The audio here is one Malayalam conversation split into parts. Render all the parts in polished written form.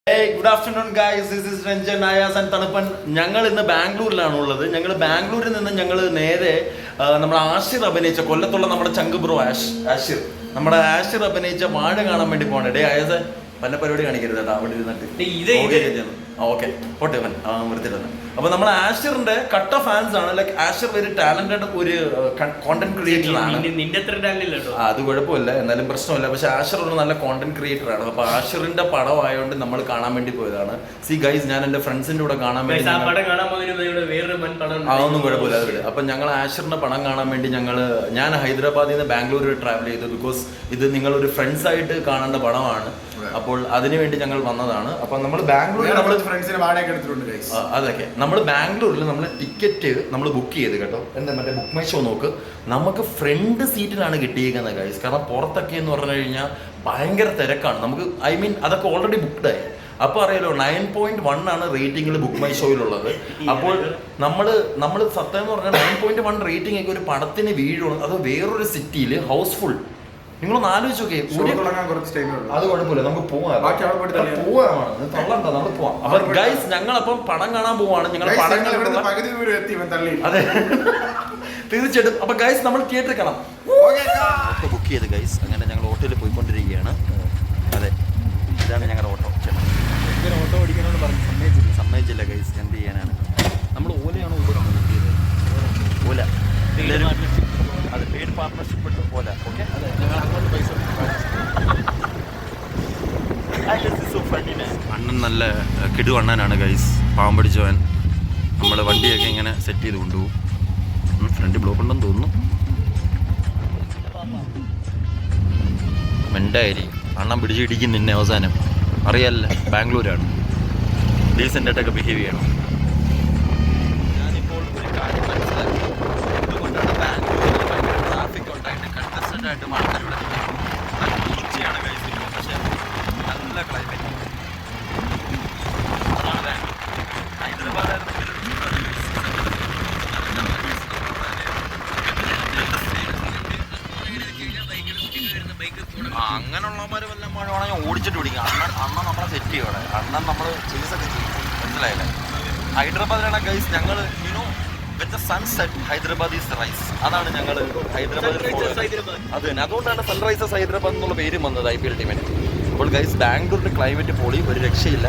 Hey, good afternoon guys. This is Ranjan Ayas and Tanapan. ഞങ്ങൾ ഇന്ന് ബാംഗ്ലൂരിലാണ് ഉള്ളത്. ഞങ്ങൾ ബാംഗ്ലൂരിൽ നിന്ന് ഞങ്ങൾ നേരെ നമ്മുടെ ആഷിർ അഭിനയിച്ച കൊല്ലത്തുള്ള നമ്മുടെ ചങ്ക് ബ്രോ ആഷിർ നമ്മുടെ ആഷിർ അഭിനയിച്ച വാഴ കാണാൻ വേണ്ടി പോകണേ. ഡേ ആയസ് പല പരിപാടി കാണിക്കരുത് കേട്ടോ അവിടെ ഇരുന്നിട്ട്. ഓക്കെ പോട്ടെ വൃത്തിയിട്ടന്നെ. അപ്പൊ നമ്മൾ ആഷിറിന്റെ കട്ട ഫാൻസ് ആണ്. ലൈക്ക് ആഷിർ വെരി ടാലന്റഡ് ഒരു കോണ്ടന്റ് ക്രിയേറ്റർ ആണ്. അത് കുഴപ്പമില്ല, എന്നാലും പ്രശ്നമില്ല. പക്ഷെ ആഷിർ ഒരു നല്ല കോണ്ടന്റ് ക്രിയേറ്റർ ആണ്. അപ്പൊ ആഷിറിന്റെ പടം ആയതുകൊണ്ട് നമ്മൾ കാണാൻ വേണ്ടി പോയതാണ്. സി ഗൈസ്, ഞാൻ എന്റെ ഫ്രണ്ട്സിന്റെ കൂടെ കാണാൻ വേണ്ടി അതൊന്നും കുഴപ്പമില്ല അത്. അപ്പൊ ഞങ്ങൾ ആഷിറിന്റെ പടം കാണാൻ വേണ്ടി ഞാൻ ഹൈദരാബാദിൽ നിന്ന് ബാംഗ്ലൂർ ട്രാവൽ ചെയ്തു. ബിക്കോസ് ഇത് നിങ്ങളൊരു ഫ്രണ്ട്സ് ആയിട്ട് കാണേണ്ട പടമാണ്. അപ്പോൾ അതിനുവേണ്ടി ഞങ്ങൾ വന്നതാണ്. അപ്പൊ നമ്മൾ ബാംഗ്ലൂരിൽ അതൊക്കെ നമ്മൾ ബാംഗ്ലൂരിൽ നമ്മൾ ടിക്കറ്റ് നമ്മൾ ബുക്ക് ചെയ്ത് കേട്ടോ. എന്താ മറ്റേ ബുക്ക് മൈ ഷോ നോക്ക്, നമുക്ക് ഫ്രണ്ട് സീറ്റിലാണ് കിട്ടിയിരിക്കുന്നത് ഗൈസ്. കാരണം പുറത്തൊക്കെ എന്ന് പറഞ്ഞു കഴിഞ്ഞാൽ ഭയങ്കര തിരക്കാണ്. നമുക്ക് അതൊക്കെ ഓൾറെഡി ബുക്ക്ഡ് ആയി. അപ്പോൾ അറിയാലോ 9.1 ആണ് റേറ്റിംഗിൽ ബുക്ക് മൈ ഷോയിലുള്ളത്. അപ്പോൾ നമ്മൾ സത്യം എന്ന് പറഞ്ഞാൽ 9.1 റേറ്റിംഗ് ഒക്കെ ഒരു പടത്തിന് വീഴുള്ളൂ. അത് വേറൊരു സിറ്റിയിൽ ഹൗസ്ഫുൾ. നിങ്ങളൊന്ന് ആലോചിച്ച് നോക്കിയേ. അത് കുഴപ്പമില്ല, നമുക്ക് പോവാം. നമ്മൾ പോവാം. അപ്പൊ ഗൈസ്, ഞങ്ങളപ്പം പടം കാണാൻ പോവാണ്. ഞങ്ങൾ അതെ തീർച്ചയായിട്ടും. അപ്പൊ ഗൈസ്, നമ്മൾ തിയേറ്ററിൽ കാണാം. ഓട്ടോ ബുക്ക് ചെയ്ത് ഗൈസ്. അങ്ങനെ ഞങ്ങൾ ഓട്ടോയിൽ പോയിക്കൊണ്ടിരിക്കുകയാണ്. അതെ, ഇതാണ് ഞങ്ങളുടെ ഓട്ടോ. ഓട്ടോ ഓടിക്കാനോട് പറഞ്ഞു സമ്മതിച്ചില്ല ഗൈസ്. എന്ത് ചെയ്യാനാണ്? നമ്മൾ ഓലയാണോ ഊബറാണോ ബുക്ക് ചെയ്തത്? ഓല. അതെ, പെയ്ഡ് പാർട്ണർഷിപ്പ് ഇട്ട് പോലെ. ഓക്കെ, ഞങ്ങൾ അങ്ങോട്ട് പൈസ. അണ്ണൻ നല്ല കിടു അണ്ണനാണ് ഗൈസ്, പാവം പിടിച്ചവൻ. നമ്മൾ വണ്ടിയൊക്കെ ഇങ്ങനെ സെറ്റ് ചെയ്ത് കൊണ്ടുപോകും. ഫ്രണ്ട് ബ്ലോക്ക് ഉണ്ടെന്ന് തോന്നുന്നു. മെൻഡായിരിക്കും അണ്ണൻ പിടിച്ചിടിക്കും നിന്നെ അവസാനം. അറിയാല്ല, ബാംഗ്ലൂരാണ്. ഡീസൻ്റ് ആയിട്ടൊക്കെ ബിഹേവ് ചെയ്യണം. ഞാനിപ്പോൾ ഒരു കാര്യം മനസ്സിലാക്കി. എന്തുകൊണ്ടാണ് ബാംഗ്ലൂരിൽ ഭയങ്കര ട്രാഫിക് ഉണ്ടായിട്ട് കൺജസ്റ്റഡ് ആയിട്ട് ആൾക്കാരുടെ ഉച്ചയാണ് കഴിച്ചിരിക്കുന്നത്. പക്ഷേ നല്ല ക്ലൈമറ്റ്. അതാണ് ബാംഗ്ലൂർ. ഹൈദരാബാദായിരുന്നു അങ്ങനെയുള്ളവന്മാർ വല്ലതും വേണമെങ്കിൽ ഓടിച്ചിട്ട് പിടിക്കും. അണ്ണൻ നമ്മളെ സെറ്റ് ചെയ്യോടെ. അണ്ണൻ നമ്മൾ ചേസൊക്കെ ചെയ്യും. മനസ്സിലായില്ലേ? ഹൈദരാബാദിലാണ് ഗൈസ് ഞങ്ങൾ വിത്ത് സൺസെറ്റ് ഹൈദരാബാദ് ഈസ് റൈസ്. അതാണ് ഞങ്ങൾ ഹൈദരാബാദിൽ അത് തന്നെ. അതുകൊണ്ടാണ് സൺറൈസേഴ്സ് ഹൈദരാബാദ് എന്നുള്ള പേരും വന്നത് IPL ടീമിന്. അപ്പോൾ ഗൈസ്, ബാംഗ്ലൂരിൻ്റെ ക്ലൈമറ്റ് പൊളി, ഒരു രക്ഷയില്ല.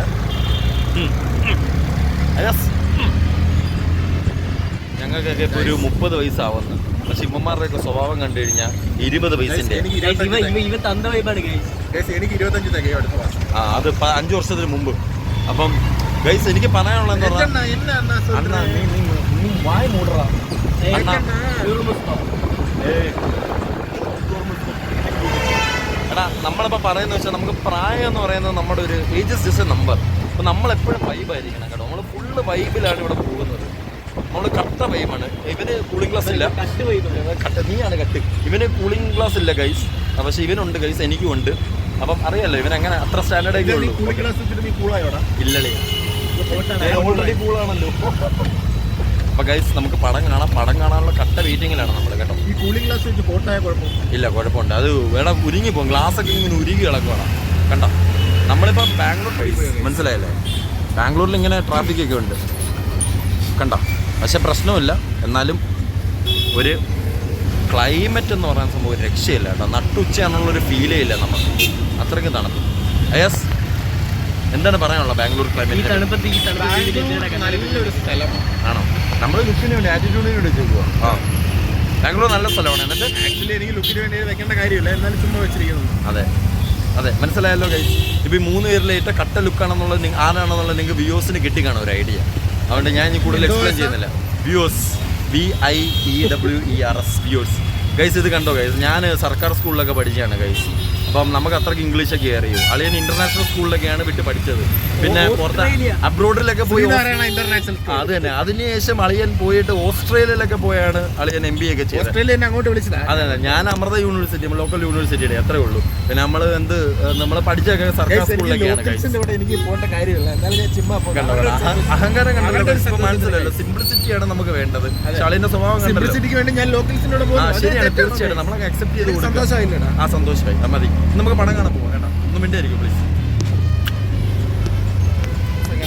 ഞങ്ങൾക്കൊക്കെ ഇപ്പോൾ ഒരു 30 വയസ്സാവുന്നു. പക്ഷെ ഇമ്മമാരുടെയൊക്കെ സ്വഭാവം കണ്ടു കഴിഞ്ഞാൽ 20 വയസ്സിന്റെ. എനിക്ക് 25 തികയോ അടുത്ത മാസം. അത് 5 വർഷത്തിന് മുമ്പ്. അപ്പം ഗൈസ്, എനിക്ക് പറയാനുള്ളതെന്ന് പറഞ്ഞാൽ എടാ, നമ്മളിപ്പോൾ പറയുന്നത് വെച്ചാൽ നമുക്ക് പ്രായം എന്ന് പറയുന്നത് നമ്മുടെ ഒരു age is just A number. അപ്പോൾ നമ്മളെപ്പോഴും വൈബായിരിക്കണം കേട്ടോ. നമ്മൾ ഫുള്ള് വൈബിലാണ് ഇവിടെ പോകുന്നത്. നമ്മൾ കട്ട വൈബാണ്. ഇവന് കൂളിംഗ് ഗ്ലാസ് ഇല്ല. നീയാണ് കട്ട്. ഇവന് കൂളിംഗ് ഗ്ലാസ് ഇല്ല ഗൈസ്. പക്ഷെ ഇവനുണ്ട് ഗൈസ്, എനിക്കും ഉണ്ട്. അപ്പം അറിയാലോ ഇവൻ അങ്ങനെ അത്ര സ്റ്റാൻഡേർഡായിട്ട് ഉള്ളൂ. ഇല്ലല്ലേ, ഓൾറെഡി കൂളാണല്ലോ. അപ്പൊ ഗൈസ്, നമുക്ക് പടം കാണാനുള്ള കട്ട വെയിറ്റിങ്ങിലാണ് നമ്മൾ കേട്ടോ. ഈ കൂളിംഗ് ഗ്ലാസ് വെച്ച് ഫോട്ടായ കുഴപ്പം ഇല്ല, കുഴപ്പമുണ്ട്. അത് വേണം ഉരുങ്ങി പോകും. ഗ്ലാസ്സൊക്കെ ഇങ്ങനെ ഉരുകി കിടക്കുവാണ് കണ്ടോ. നമ്മളിപ്പോൾ ബാംഗ്ലൂർ മനസ്സിലായല്ലേ? ബാംഗ്ലൂരിൽ ഇങ്ങനെ ട്രാഫിക്കൊക്കെ ഉണ്ട് കണ്ടോ. പക്ഷെ പ്രശ്നമില്ല. എന്നാലും ഒരു ക്ലൈമറ്റ് എന്ന് പറയുന്ന സംഭവം ഒരു രക്ഷയില്ല കേട്ടോ. നട്ടുച്ചയാണെന്നുള്ളൊരു ഫീലേ ഇല്ല നമുക്ക്. അത്രയ്ക്ക് തണുപ്പ്. യെസ്, എന്താണ് പറയാനുള്ളത് ബാംഗ്ലൂർ ക്ലൈമറ്റ്? നല്ലൊരു സ്ഥലമാണ്. ആണോ? നമ്മൾ ലുക്കിന് വേണ്ടി ആറ്റിറ്റ്യൂഡിന് വേണ്ടി ചെയ്യുക. ബാംഗ്ലൂർ നല്ല സ്ഥലമാണ്. എന്നിട്ട് ആക്ച്വലി എനിക്ക് ലുക്കിന് വേണ്ടി വെക്കേണ്ട കാര്യമില്ല, എന്നാലും ചുമ്മാ വെച്ചിരിക്കുന്നു. അതെ മനസ്സിലായല്ലോ ഗൈസ്. ഇപ്പോൾ ഈ 3 പേരിൽ ഏറ്റവും കട്ട ലുക്കാണെന്നുള്ളത് ആരാണെന്നുള്ളത് നിങ്ങൾക്ക് വ്യൂവേഴ്സിന് കിട്ടിക്കാണോ ഒരു ഐഡിയ. അതുകൊണ്ട് ഞാൻ ഇനി കൂടുതൽ എക്സ്പ്ലെയിൻ ചെയ്യുന്നില്ല. Viewers, VIEWERS viewers. ഗൈസ്, ഇത് കണ്ടോ ഗൈസ്, ഞാൻ സർക്കാർ സ്കൂളിലൊക്കെ പഠിച്ചതാണ് ഗൈസ്. അപ്പം നമുക്ക് അത്രയ്ക്ക് ഇംഗ്ലീഷൊക്കെ അറിയൂ. അളിയൻ ഇന്റർനാഷണൽ സ്കൂളിലൊക്കെയാണ് വിട്ട് പഠിച്ചത്. പിന്നെ പുറത്ത് അബ്രോഡിലൊക്കെ പോയി. അത് തന്നെ. അതിനുശേഷം അളിയൻ പോയിട്ട് ഓസ്ട്രേലിയയിലൊക്കെ പോയാണ് അളിയൻ MBA ഒക്കെ ചെയ്തത്. അങ്ങോട്ട് വിളിച്ചത്. അതെ, ഞാൻ അമൃത യൂണിവേഴ്സിറ്റി, ലോക്കൽ യൂണിവേഴ്സിറ്റിയുടെ അത്രേ ഉള്ളൂ. പിന്നെ നമ്മൾ പഠിച്ചൊക്കെ സർക്കാർ സ്കൂളിലൊക്കെയാണ്. എനിക്ക് പോകേണ്ട കാര്യമില്ല, എന്നാലും ഞാൻ ചുമ്മാ അഹങ്കാരം കണ്ടല്ലോ. മനസ്സിലല്ലോ, സിംപ്ലിസിറ്റിയാണ് നമുക്ക് വേണ്ടത്. അളിയന്റെ സ്വഭാവം സിംപ്ലിസിറ്റിക്ക് വേണ്ടി ഞാൻ ലോക്കൽസിനോട് പോകും. ശരിയാണ്, തീർച്ചയായിട്ടും നമ്മളൊക്കെ അക്സെപ്റ്റ് ചെയ്ത് കൊടുക്കും. സന്തോഷമായില്ലടാ. സന്തോഷമായി. മതി, നമുക്ക് പടം കാണാൻ പോകാം കേട്ടോ. ഒന്ന് മിണ്ടായിരിക്കും പ്ലീസ്.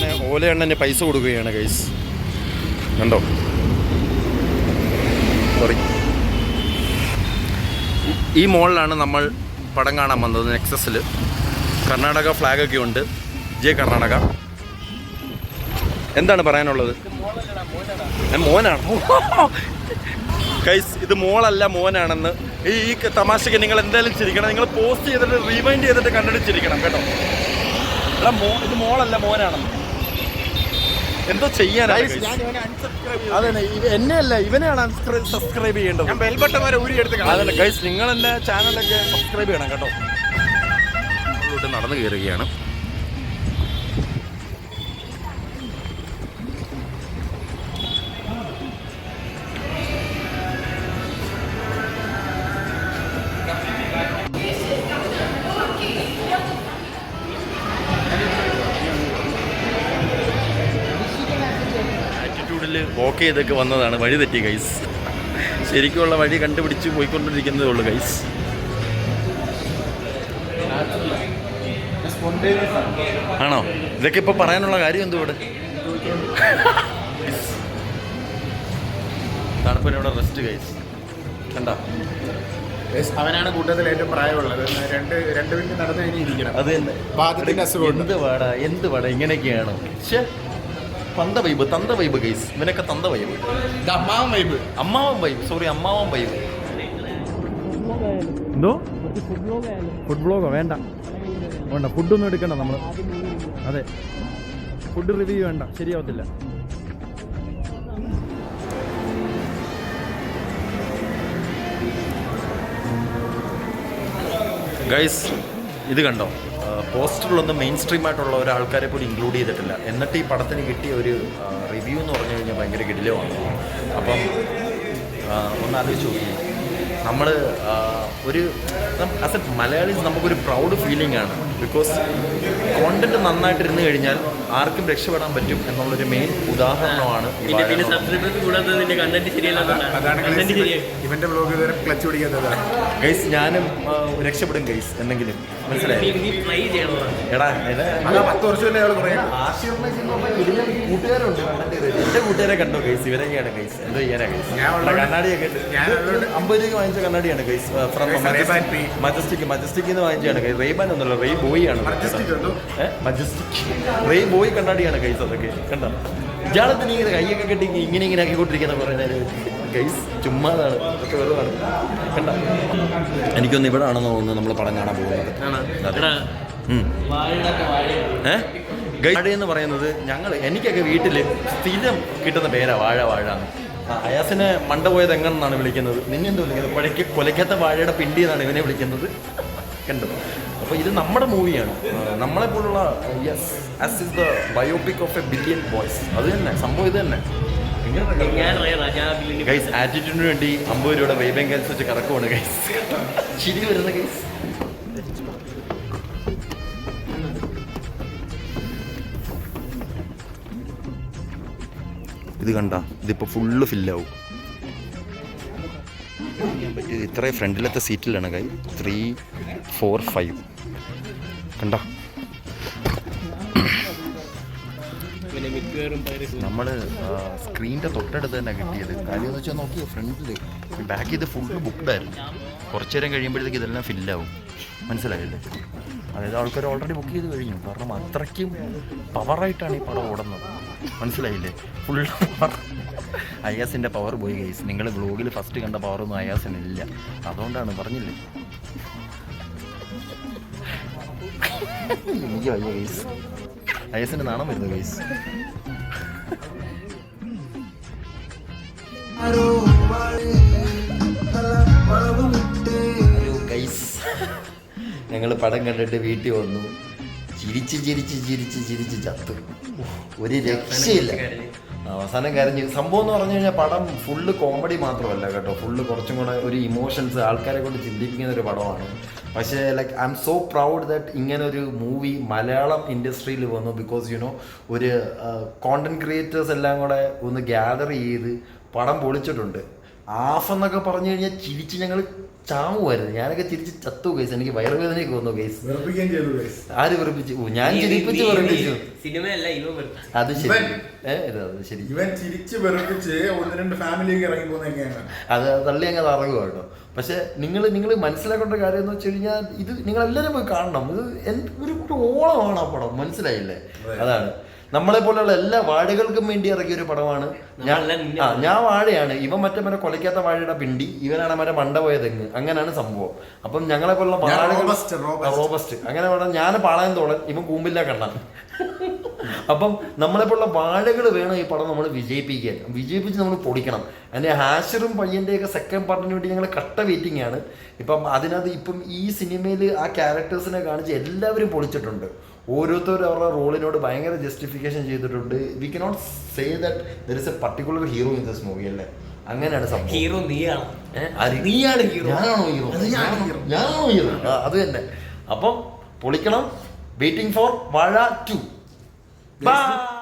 അങ്ങനെ ഓലയണ്ണന് പൈസ കൊടുക്കുകയാണ് ഗൈസ്. കണ്ടോ, സോറി. ഈ മോളിലാണ് നമ്മൾ പടം കാണാൻ വന്നത്, നെക്സസിൽ. കർണാടക ഫ്ലാഗൊക്കെ ഉണ്ട്. ജയ് കർണാടക. എന്താണ് പറയാനുള്ളത്? മോനാണ് ഗൈസ്, ഇത് മോളല്ല മോനാണെന്ന്. ഈ തമാശയ്ക്ക് നിങ്ങൾ എന്തായാലും ചിരിക്കണം. നിങ്ങൾ പോസ്റ്റ് ചെയ്തിട്ട് റീവൈൻഡ് ചെയ്തിട്ട് കണ്ടിട്ട് ചിരിക്കണം കേട്ടോ. എടാ ഇത് മോളല്ല മോനാണെന്ന്. എന്തോ ചെയ്യാനാണ്. അതെ, എന്നെയല്ല ഇവനെയാണ് സബ്സ്ക്രൈബ് ചെയ്യേണ്ടത്. അതല്ല ഗൈസ്, നിങ്ങൾ എൻ്റെ ചാനലൊക്കെ സബ്സ്ക്രൈബ് ചെയ്യണം കേട്ടോ. നടന്നു കയറുകയാണ്. വോക്ക് ചെയ്തൊക്കെ വന്നതാണ്, വഴി തെറ്റി ഗൈസ്. ശരിക്കുള്ള വഴി കണ്ടുപിടിച്ച് പോയിക്കൊണ്ടിരിക്കുന്നതേ ഉള്ളൂ ഗൈസ്. ആണോ? ഇതൊക്കെ ഇപ്പൊ പറയാനുള്ള കാര്യം എന്തോ ഇവിടെ തണുപ്പിനോടെ റെസ്റ്റ് ഗൈസ്. കണ്ടോ, അവനാണ് കൂട്ടത്തിൽ ഏറ്റവും പ്രായമുള്ളത്. രണ്ട് മിനിറ്റ് നടന്നു കഴിഞ്ഞിരിക്കണം. അത് തന്നെ. എന്ത് വാടാ ഇങ്ങനെയൊക്കെയാണ്. പക്ഷേ തന്ത വൈബ് ഗൈസ്. ഇവനൊക്കെ തന്ത വൈബ്. അമ്മാവൻ വൈബ്. എന്തോ ഫുഡ് ബ്ലോഗോ? വേണ്ട, ഫുഡൊന്നും എടുക്കണ്ട നമ്മൾ. അതെ, ഫുഡ് റിവ്യൂ വേണ്ട, ശരിയാവത്തില്ല. ഗൈസ് ഇത് കണ്ടോ, പോസ്റ്ററിലൊന്നും മെയിൻ സ്ട്രീം ആയിട്ടുള്ള ഒരാൾക്കാരെ പോലും ഇൻക്ലൂഡ് ചെയ്തിട്ടില്ല. എന്നിട്ട് ഈ പടത്തിന് കിട്ടിയ ഒരു റിവ്യൂ എന്ന് പറഞ്ഞു കഴിഞ്ഞാൽ ഭയങ്കര കിടിലമാണ്. അപ്പം ഒന്ന് ആലോചിച്ച് നോക്കി, നമ്മൾ ഒരു ആസ് എ മലയാളീസ് നമുക്കൊരു പ്രൗഡ് ഫീലിംഗ് ആണ്. ബിക്കോസ് കോണ്ടന്റ് നന്നായിട്ടിരുന്നു കഴിഞ്ഞാൽ ആർക്കും രക്ഷപ്പെടാൻ പറ്റും എന്നുള്ളൊരു മെയിൻ ഉദാഹരണമാണ്. ഗൈസ് ഞാനും രക്ഷപ്പെടും ഗൈസ് എന്തെങ്കിലും, മനസ്സിലായി? എടാ കൂട്ടുകാരുണ്ട്, എന്റെ കൂട്ടുകാരെ കണ്ടോ ഗൈസ്? ഇവരൊക്കെയാണ് ഗൈസ്. എന്തോ ചെയ്യാനാ ഗൈസ്? കണ്ണാടിയൊക്കെ 50 രൂപ വാങ്ങിച്ച കണ്ണാടിയാണ് ഗൈസ്. മജസ്റ്റിക്കിന്ന് വാങ്ങിച്ചാണ് ഗൈസ്. റെയ്ബാൻ ഒന്നുമല്ല, റെയ് ബോയ് ആണ്. മജസ്റ്റിക് റെയ് ബോയ് കണ്ണാടിയാണ് ഗൈസ്. അതൊക്കെ കണ്ടോ? ഇയാളത്തിന് ഇങ്ങനെ കൈയൊക്കെ കെട്ടി ഇങ്ങനെ ആക്കിക്കൊണ്ടിരിക്കുന്ന കുറേ നേരം ഗൈസ്. ചുമ്മാതാണ്, അതൊക്കെ വെറുതാണ്. കണ്ട, എനിക്കൊന്ന് ഇവിടെ ആണെന്ന് തോന്നുന്നു നമ്മൾ പടം കാണാൻ പോകുന്നത്. വാഴ എന്ന് പറയുന്നത് എനിക്കൊക്കെ വീട്ടിൽ സ്ഥിരം കിട്ടുന്ന പേരാ വാഴ. അയാസിനെ മണ്ട പോയത് എങ്ങനെന്നാണ് വിളിക്കുന്നത്? നിന്നെന്താ വിളിക്കുന്നത്? കൊലയ്ക്കാത്ത വാഴയുടെ പിണ്ടി എന്നാണ് ഇവനെ വിളിക്കുന്നത്. കണ്ടോ? അപ്പോൾ ഇത് നമ്മുടെ മൂവിയാണ്. നമ്മളെപ്പോലുള്ള yes as is the biopic of A billion boys. അത് തന്നെ സംഭവം. ഇത് തന്നെ ഗൈസ്. ആറ്റിറ്റ്യൂഡിന് വേണ്ടി 50 രൂപയുടെ റെയ്ബൻ ഗേൾസ് വെച്ച് കറക്കുവാണ് ഗൈസ്. ചിരി വരുന്ന ഗൈസ്. ഇത് കണ്ട, ഇതിപ്പോൾ ഫുള്ള് ഫില്ലാവും. ഇത്രയും ഫ്രണ്ടിലത്തെ സീറ്റിലാണ് കൈ 3, 4, 5 കണ്ട. നമ്മൾ സ്ക്രീനിൻ്റെ തൊട്ടടുത്ത് തന്നെ കിട്ടിയത്. കാര്യം എന്ന് വെച്ചാൽ നോക്കിയോ, ഫ്രണ്ടിൽ ബാക്ക് ഇത് ഫുള്ള് ബുക്ക്ഡായിരുന്നു. കുറച്ചു നേരം കഴിയുമ്പോഴത്തേക്ക് ഇതെല്ലാം ഫില്ലാവും. മനസ്സിലായില്ലേ? അതായത് ആൾക്കാർ ഓൾറെഡി ബുക്ക് ചെയ്ത് കഴിഞ്ഞു. കാരണം അത്രയ്ക്കും പവറായിട്ടാണ് ഈ പടം ഓടുന്നത്. മനസ്സിലായില്ലേ? Full power. അയാസിൻ്റെ പവർ പോയി ഗൈസ്. നിങ്ങൾ വ്ലോഗിൽ ഫസ്റ്റ് കണ്ട പവറൊന്നും അയാസിനില്ല. അതുകൊണ്ടാണ് പറഞ്ഞില്ലേ. എനിക്ക് വയ്യ ഗൈസ്. അയാസിൻ്റെ നാണം വരുന്നു ഗൈസ്. ഹലോ ഗൈസ്, ഞങ്ങൾ പടം കണ്ടിട്ട് വീട്ടിൽ വന്നു. ചിരിച്ച് ചത്തു. ഒരു രക്ഷയില്ല. അവസാനം കരഞ്ഞു. സംഭവം എന്ന് പറഞ്ഞു കഴിഞ്ഞാൽ പടം ഫുള്ള് കോമഡി മാത്രമല്ല കേട്ടോ. ഫുള്ള് കുറച്ചും കൂടെ ഒരു ഇമോഷൻസ് ആൾക്കാരെ കൊണ്ട് ചിന്തിപ്പിക്കുന്ന ഒരു പടമാണ്. പക്ഷേ like I M so proud that ഇങ്ങനൊരു മൂവി മലയാളം ഇൻഡസ്ട്രിയിൽ വന്നു. ബിക്കോസ് യുനോ ഒരു കോണ്ടന്റ് ക്രിയേറ്റേഴ്സ് എല്ലാം കൂടെ ഒന്ന് ഗ്യാദർ ചെയ്ത് പടം പൊളിച്ചിട്ടുണ്ട്. ഹാഫ് എന്നൊക്കെ പറഞ്ഞു കഴിഞ്ഞാൽ ചിരിച്ച് ഞങ്ങൾ ചാവുമായിരുന്നു. ഞാനൊക്കെ ചിരിച്ച് ചത്തു കേസ്. എനിക്ക് വയറുവേദനയൊക്കെ വന്നു കേസ്. വെറുപ്പിക്കുകയും ചെയ്തു guys. ആര് വെറുപ്പിച്ചു? ഞാൻ ചിരിപ്പിച്ച് വെറുപ്പിച്ചു. സിനിമയല്ല ഇവ അത് ശരി. അത് ശരി. ഇവൻ ചിരിച്ച് വെറുപ്പിച്ച് 1-2 ഫാമിലിയൊക്കെ ഇറങ്ങി പോകുന്നൊക്കെയാണ്. അത് തള്ളി അങ്ങ് തറകുക കേട്ടോ. പക്ഷെ നിങ്ങൾ മനസ്സിലാക്കേണ്ട കാര്യം എന്ന് വെച്ച് കഴിഞ്ഞാൽ ഇത് നിങ്ങളെല്ലാവരും പോയി കാണണം. ഇത് ഒരു ഓളമാണ് ആ പടം, മനസ്സിലായില്ലേ? അതാണ് നമ്മളെ പോലെയുള്ള എല്ലാ വാഴകൾക്കും വേണ്ടി ഇറക്കിയ ഒരു പടമാണ്. ഞാൻ വാഴയാണ്, ഇവൻ മറ്റേ കൊലയ്ക്കാത്ത വാഴയുടെ പിണ്ടി, ഇവനാണ് മറ്റേ മണ്ട പോയ തെങ്ങ്, അങ്ങനെയാണ് സംഭവം. അപ്പം ഞങ്ങളെ പോലുള്ള വാഴകൾ റോബസ്റ്റ് അങ്ങനെ വേണം. ഞാൻ പാളയം തോളൻ, ഇവൻ കൂമ്പില്ല കണ്ണാൻ. അപ്പം നമ്മളെപ്പോലുള്ള വാഴകൾ വേണം ഈ പടം നമ്മൾ വിജയിപ്പിച്ച് നമ്മൾ പൊടിക്കണം. അതിൻ്റെ ഹാഷറും പയ്യൻ്റെയൊക്കെ സെക്കൻഡ് പാർട്ടിന് വേണ്ടി ഞങ്ങൾ കട്ട വെയിറ്റിംഗ് ആണ്. ഇപ്പം അതിനകത്ത് ഇപ്പം ഈ സിനിമയിൽ ആ ക്യാരക്ടേഴ്സിനെ കാണിച്ച് എല്ലാവരും പൊളിച്ചിട്ടുണ്ട്. ഓരോരുത്തരും അവരുടെ റോളിനോട് ഭയങ്കര ജസ്റ്റിഫിക്കേഷൻ ചെയ്തിട്ടുണ്ട്. We cannot say that there is A particular hero in this movie അല്ലേ? അങ്ങനെയാണ് സംഭവം. ഹീറോ നീയാണ്. നീയാണ് ഹീറോ? ഞാനാണോ ഹീറോ? അത് തന്നെ. അപ്പം പൊളിക്കണം. വെയിറ്റിംഗ് ഫോർ വാഴ 2. Bye.